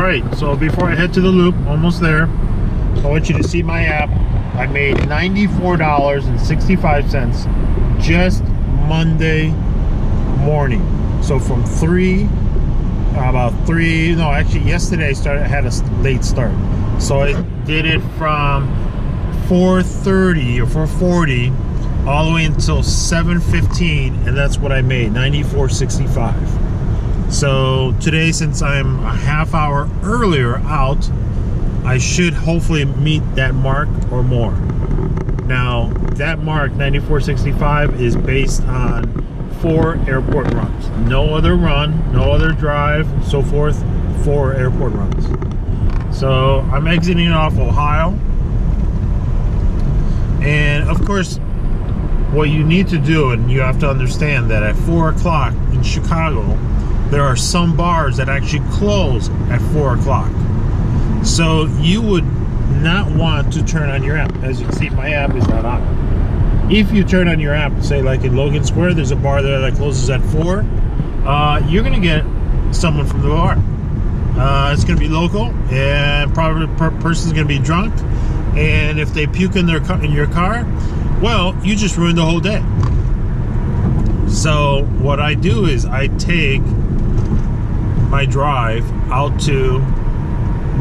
Alright, so before I head to the loop, almost there, I want you to see my app. I made $94.65 just Monday morning. So from yesterday I had a late start. So I did it from 4:30 or 4:40 all the way until 7:15, and that's what I made, $94.65. So today, since I'm a half hour earlier out, I should hopefully meet that mark or more. Now that mark, $94.65, is based on 4 airport runs. No other run, no other drive, so forth. 4 airport runs. So I'm exiting off Ohio, and of course what you need to do, and you have to understand that at 4 o'clock in Chicago, there are some bars that actually close at 4 o'clock. So you would not want to turn on your app. As you can see, my app is not on. If you turn on your app, say like in Logan Square, there's a bar there that closes at 4, you're gonna get someone from the bar. It's gonna be local, and probably the person's gonna be drunk, and if they puke in your car, well, you just ruined the whole day. So what I do is I take my drive out to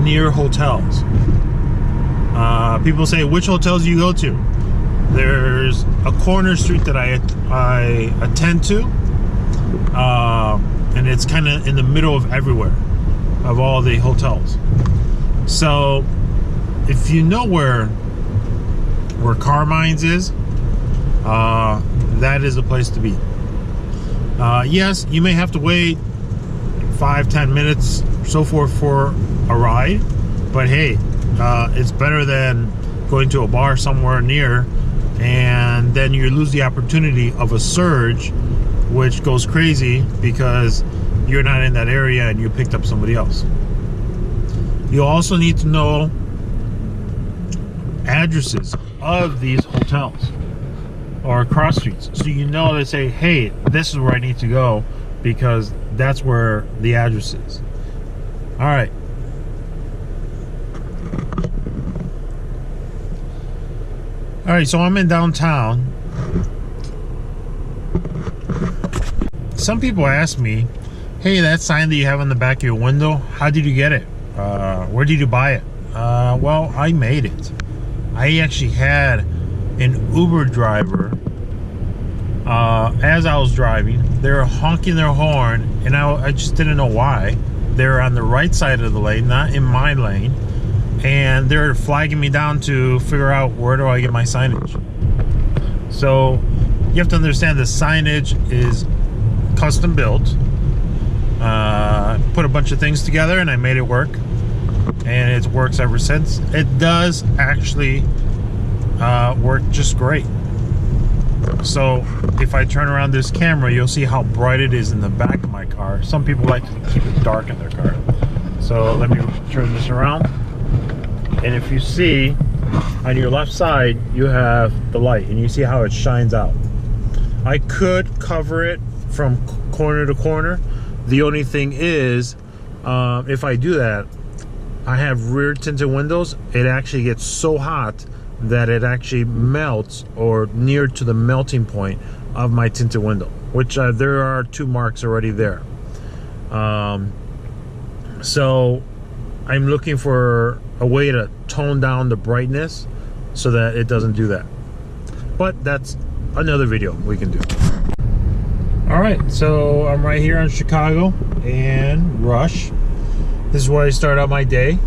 near hotels. People say, which hotels do you go to? There's a corner street that I attend to, and it's kind of in the middle of everywhere, of all the hotels. So if you know where Carmine's is, that is the place to be. Yes, you may have to wait 5-10 minutes, so forth, for a ride, but hey, it's better than going to a bar somewhere near, and then you lose the opportunity of a surge, which goes crazy because you're not in that area and you picked up somebody else. You also need to know addresses of these hotels or cross streets, so you know they say, hey, this is where I need to go, because that's where the address is. All right. All right, so I'm in downtown. Some people ask me, hey, that sign that you have on the back of your window, how did you get it? Where did you buy it? Well, I made it. I actually had an Uber driver, as I was driving, they were honking their horn, and I just didn't know why. They were on the right side of the lane, not in my lane, and they're flagging me down to figure out where do I get my signage. So you have to understand the signage is custom built. Put a bunch of things together and I made it work, and it works ever since. It does actually work just great. So if I turn around this camera, you'll see how bright it is in the back of my car. Some people like to keep it dark in their car. So let me turn this around, and if you see on your left side, you have the light, and you see how it shines out. I could cover it from corner to corner. The only thing is, if I do that, I have rear tinted windows. It actually gets so hot that it actually melts, or near to the melting point of my tinted window, which there are 2 marks already there. So I'm looking for a way to tone down the brightness so that it doesn't do that, but that's another video we can do. All right, so I'm right here in Chicago and Rush. This is where I start out my day,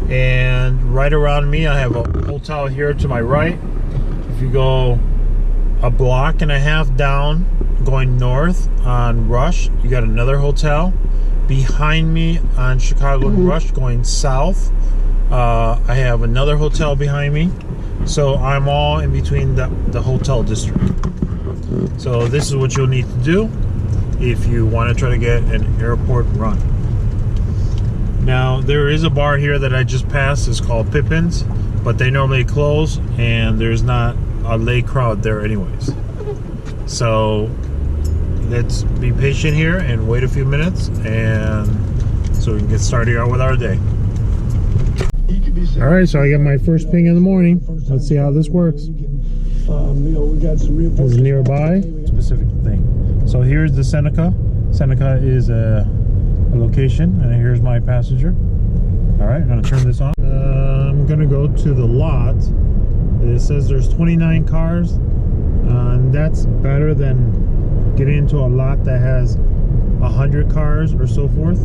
and right around me I have a hotel here to my right. If you go a block and a half down going north on Rush, you got another hotel. Behind me on Chicago and Rush going south, I have another hotel behind me. So I'm all in between the hotel district. So this is what you'll need to do if you want to try to get an airport run. Now there is a bar here that I just passed. It's called Pippin's, but they normally close, and there's not a late crowd there anyways. So let's be patient here and wait a few minutes and so we can get started out with our day. All right, so I got my first ping in the morning. Let's see how this works. This is nearby. Specific thing. So here's the Seneca. Seneca is a location, and here's my passenger. All right, I'm gonna turn this on. I'm gonna go to the lot. It says there's 29 cars, and that's better than getting into a lot that has 100 cars or so forth.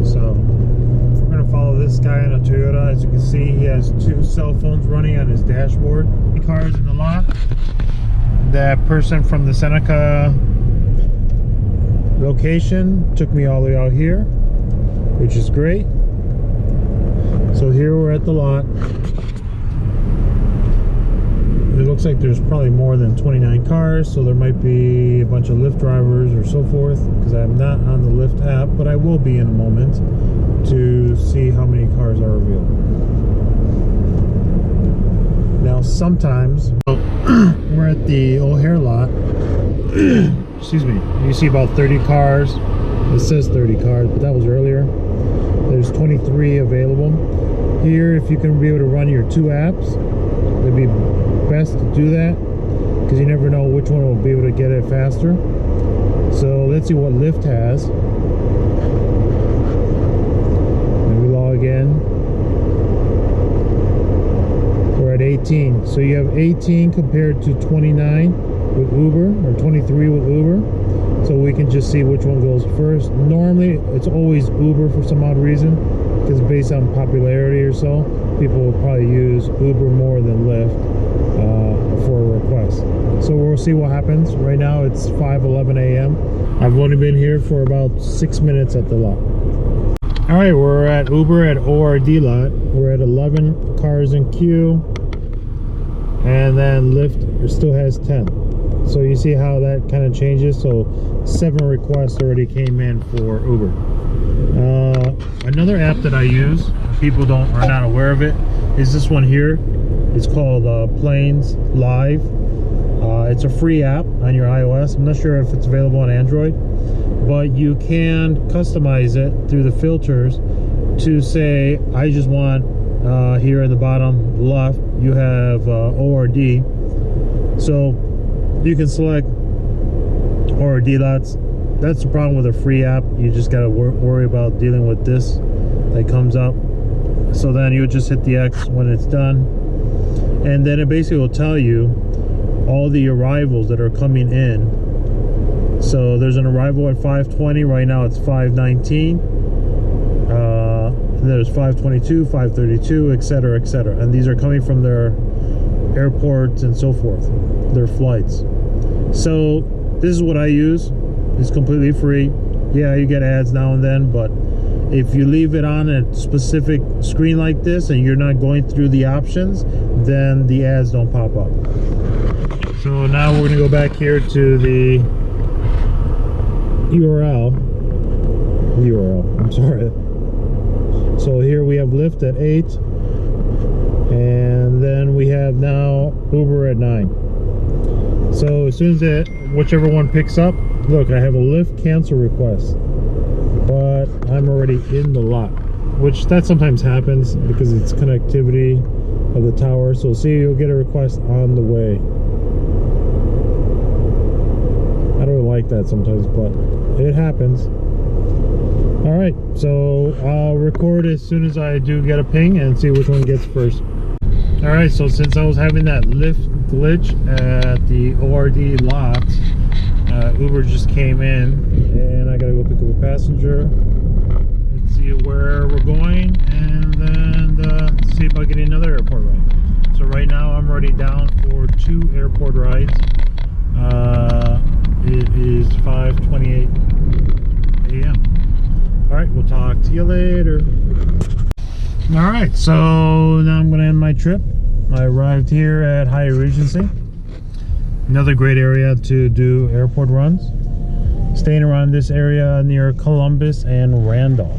So we're gonna follow this guy in a Toyota. As you can see, he has 2 cell phones running on his dashboard. Cars in the lot. That person from the Seneca location took me all the way out here, which is great. So here we're at the lot. It looks like there's probably more than 29 cars, so there might be a bunch of Lyft drivers or so forth, because I'm not on the Lyft app, but I will be in a moment to see how many cars are available. Now sometimes we're at the O'Hare lot. Excuse me. You see about 30 cars. It says 30 cars, but that was earlier. There's 23 available. Here, if you can be able to run your 2 apps, it'd be best to do that, because you never know which one will be able to get it faster. So let's see what Lyft has. And we log in. We're at 18. So you have 18 compared to 29 with Uber, or 23 with Uber. So we can just see which one goes first. Normally, it's always Uber for some odd reason, because based on popularity or so, people will probably use Uber more than Lyft for a request. So we'll see what happens. Right now it's 5:11 a.m. I've only been here for about 6 minutes at the lot. All right, we're at Uber at ORD lot. We're at 11 cars in queue, and then Lyft still has 10. So you see how that kind of changes. So 7 requests already came in for Uber. Another app that I use, people are not aware of it, is this one here. It's called Planes Live. It's a free app on your iOS. I'm not sure if it's available on Android, but you can customize it through the filters to say, I just want here at the bottom left, you have ORD. So you can select ORD lots. That's the problem with a free app. You just got to worry about dealing with this that comes up. So then you would just hit the X when it's done, and then it basically will tell you all the arrivals that are coming in. So there's an arrival at 5:20. Right now it's 5:19. There's 5:22, 5:32, etc., etc. And these are coming from their airports and so forth, their flights. So this is what I use. It's completely free. Yeah, you get ads now and then, but if you leave it on a specific screen like this and you're not going through the options, then the ads don't pop up. So now we're going to go back here to the URL, I'm sorry. So here we have Lyft at 8, and then we have now Uber at 9. So as soon as whichever one picks up, look, I have a Lyft cancel request, but I'm already in the lot, which that sometimes happens because it's connectivity of the tower. So see, you'll get a request on the way. I don't like that sometimes, but it happens. All right, so I'll record as soon as I do get a ping and see which one gets first. All right, so since I was having that Lyft glitch at the ORD lot, Uber just came in, and I gotta go pick up a passenger. Let's see where we're going, and then see if I get another airport ride. So right now I'm already down for 2 airport rides. It is 5:28 a.m. All right, we'll talk to you later. All right, so now I'm gonna end my trip. I arrived here at Hyatt Regency. Another great area to do airport runs. Staying around this area near Columbus and Randolph.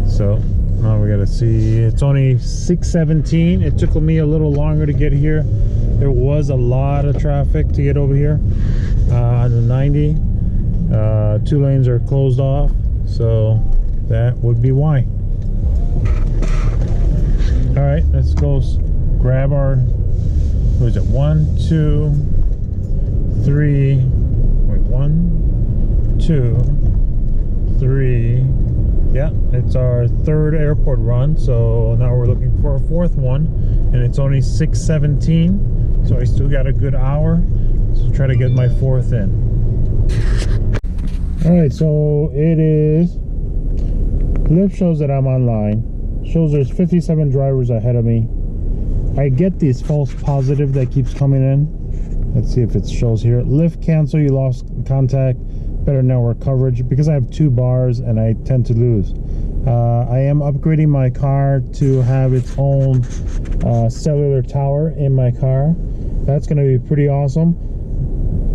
So now we gotta see, it's only 6:17. It took me a little longer to get here. There was a lot of traffic to get over here on the 90. 2 lanes are closed off, So that would be why. All right, let's go grab our, what is it, 1, 2, 3, wait, 1, 2, 3, yeah, it's our third airport run, so now we're looking for a fourth one, and it's only 6:17, so I still got a good hour, so try to get my fourth in. All right, so it is, Lyft shows that I'm online. Shows there's 57 drivers ahead of me. I get this false positive that keeps coming in. Let's see if it shows here. Lyft cancel, you lost contact, better network coverage, because I have 2 bars and I tend to lose. I am upgrading my car to have its own cellular tower in my car. That's going to be pretty awesome.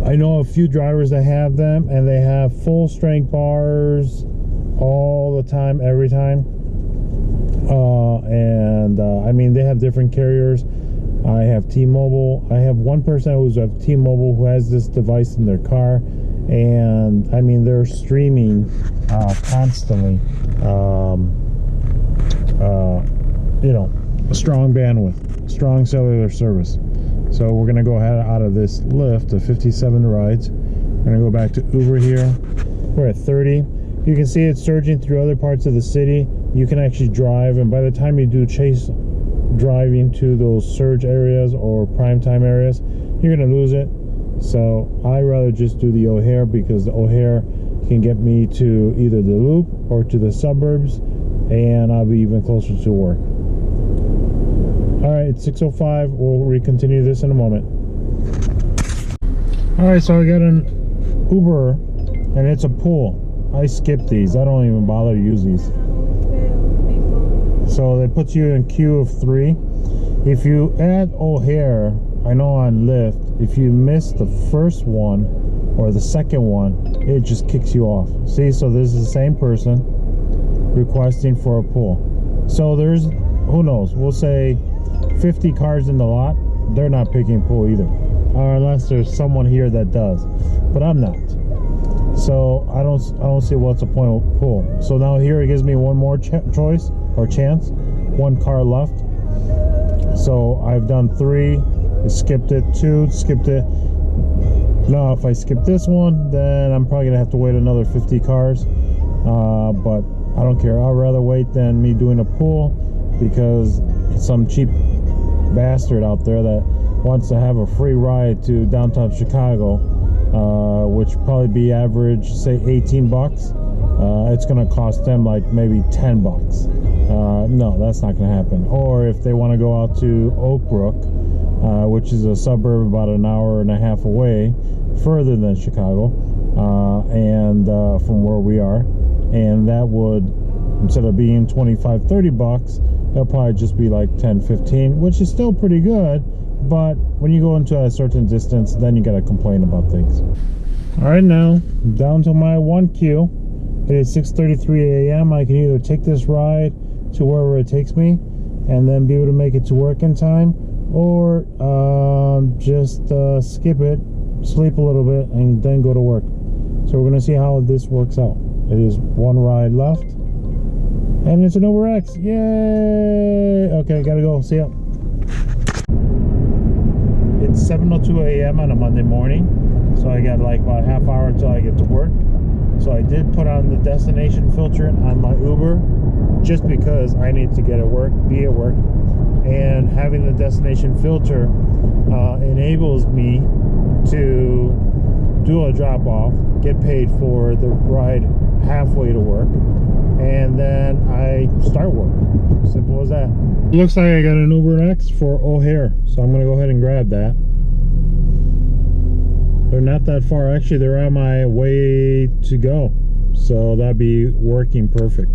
I know a few drivers that have them, and they have full strength bars all the time, every time. I mean, they have different carriers. I have T-Mobile. I have one person who's at T-Mobile who has this device in their car, and I mean, they're streaming constantly. You know, a strong bandwidth, strong cellular service. So we're gonna go ahead out of this Lyft of 57 rides. We're gonna go back to Uber here. We're at 30. You can see it surging through other parts of the city. You can actually drive, and by the time you do chase driving to those surge areas or prime time areas, you're gonna lose it. So I rather just do the O'Hare, because the O'Hare can get me to either the loop or to the suburbs, and I'll be even closer to work. All right, it's 6:05. We'll recontinue this in a moment. All right, so I got an Uber, and it's a pool. I skip these. I don't even bother to use these. So they put you in queue of 3. If you add O'Hare, I know on Lyft, if you miss the first one or the second one, it just kicks you off. See, so this is the same person requesting for a pull. So there's, who knows, we'll say 50 cars in the lot, they're not picking pull either, or unless there's someone here that does, but I'm not. So I don't see what's the point of pull. So now here it gives me one more choice or chance, 1 car left. So I've done 3, skipped it, 2, skipped it. Now if I skip this one, then I'm probably gonna have to wait another 50 cars, but I don't care. I'd rather wait than me doing a pull, because some cheap bastard out there that wants to have a free ride to downtown Chicago, which probably be average, say 18 bucks, it's gonna cost them like maybe 10 bucks. No, that's not gonna happen. Or if they want to go out to Oak Brook, which is a suburb about an hour and a half away, further than Chicago, and from where we are, and that would, instead of being 25-30 bucks, it'll probably just be like 10-15, which is still pretty good. But when you go into a certain distance, then you gotta complain about things. All right, now down to my 1 queue. It is 6:33 a.m. I can either take this ride to wherever it takes me and then be able to make it to work in time, or just skip it, sleep a little bit, and then go to work. So we're gonna see how this works out. It is 1 ride left, and it's an Uber X. Yay! Okay, gotta go. See ya. It's 7:02 a.m. on a Monday morning, so I got like about a half hour until I get to work. So I did put on the destination filter on my Uber, just because I need to get at work, be at work, and having the destination filter enables me to do a drop off, get paid for the ride halfway to work, and then I start work. Simple as that. It looks like I got an Uber X for O'Hare, so I'm gonna go ahead and grab that. They're not that far. Actually, they're on my way to go, so that'd be working perfect.